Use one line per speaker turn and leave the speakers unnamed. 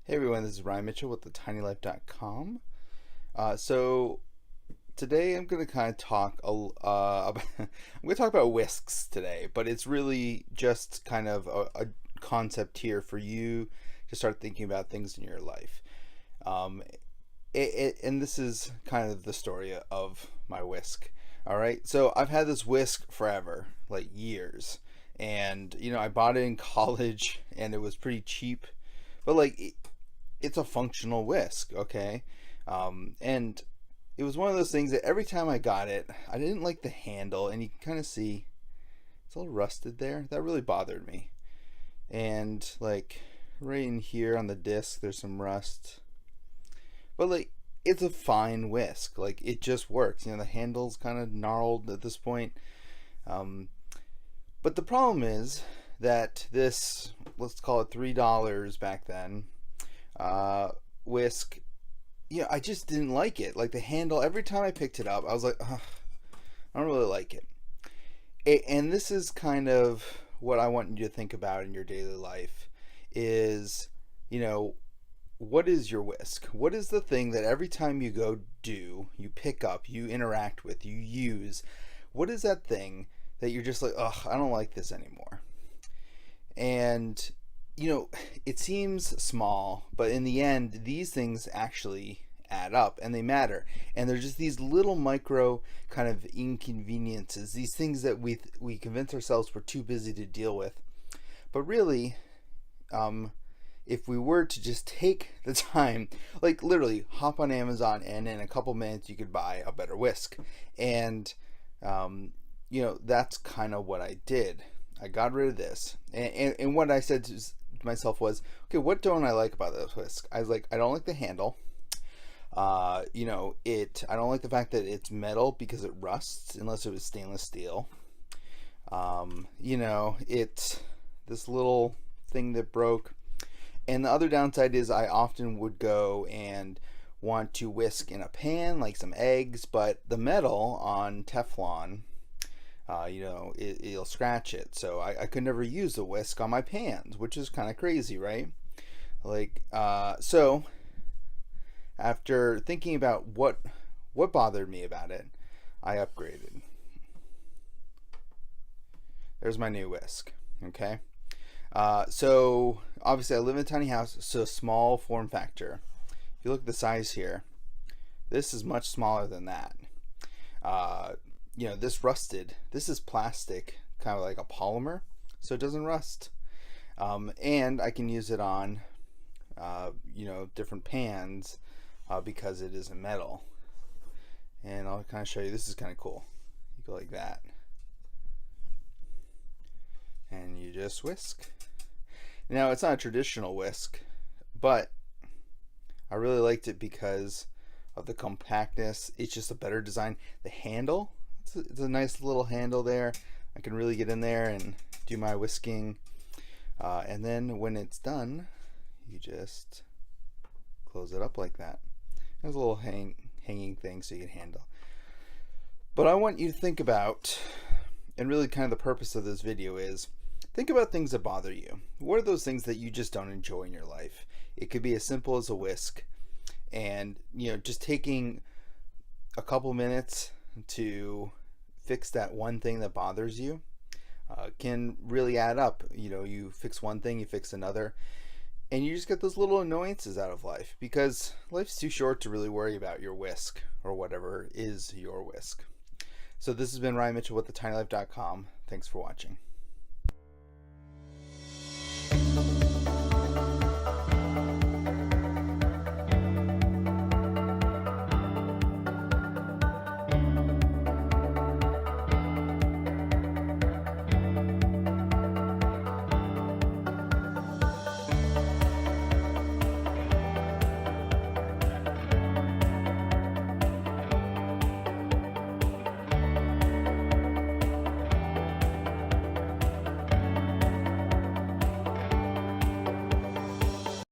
Hey everyone, this is Ryan Mitchell with thetinylife.com. So today I'm going to kind of talk about I'm going to talk about whisks today, but it's really just kind of a concept here for you to start thinking about things in your life. Um, and this is kind of the story of my whisk. All right, so I've had this whisk forever, like years, and I bought it in college, and it was pretty cheap, but it's a functional whisk, okay? And it was one of those things that every time I got it, I didn't like the handle, and you can kind of see it's a little rusted there. That really bothered me. And right in here on the disc, there's some rust. But it's a fine whisk. It just works. The handle's kind of gnarled at this point. Um, but the problem is that this, let's call it $3 back then, whisk, I just didn't like it. Like the handle, every time I picked it up, I was like, ugh, I don't really like it. And this is kind of what I want you to think about in your daily life is, what is your whisk? What is the thing that every time you go do, you pick up, you interact with, you use? What is that thing that you're just like, ugh, I don't like this anymore? And it seems small, but in the end, these things actually add up and they matter. And they're just these little micro kind of inconveniences, these things that we convince ourselves we're too busy to deal with. But really, if we were to just take the time, literally hop on Amazon, and in a couple minutes you could buy a better whisk. And that's kind of what I did. I got rid of this, and what I said to myself was, okay, what don't I like about this whisk? I was like, I don't like the handle. I don't like the fact that it's metal because it rusts unless it was stainless steel. It's this little thing that broke. And the other downside is I often would go and want to whisk in a pan, like some eggs, but the metal on Teflon, it'll scratch it. So I could never use a whisk on my pans, which is kind of crazy, right? So after thinking about what bothered me about it, I upgraded. There's my new whisk, okay? So obviously I live in a tiny house, so small form factor. If you look at the size here, this is much smaller than that. This rusted. This is plastic, kind of like a polymer, so it doesn't rust. And I can use it on, different pans because it is a metal. And I'll kind of show you. This is kind of cool. You go like that, and you just whisk. Now it's not a traditional whisk, but I really liked it because of the compactness. It's just a better design. The handle, it's a nice little handle there. I can really get in there and do my whisking. And then when it's done, you just close it up like that. There's a little hanging thing so you can handle. But I want you to think about, and really kind of the purpose of this video is, think about things that bother you. What are those things that you just don't enjoy in your life? It could be as simple as a whisk. And, just taking a couple minutes to fix that one thing that bothers you can really add up. You fix one thing, you fix another, and you just get those little annoyances out of life, because life's too short to really worry about your whisk or whatever is your whisk. So this has been Ryan Mitchell with thetinylife.com. Thanks for watching.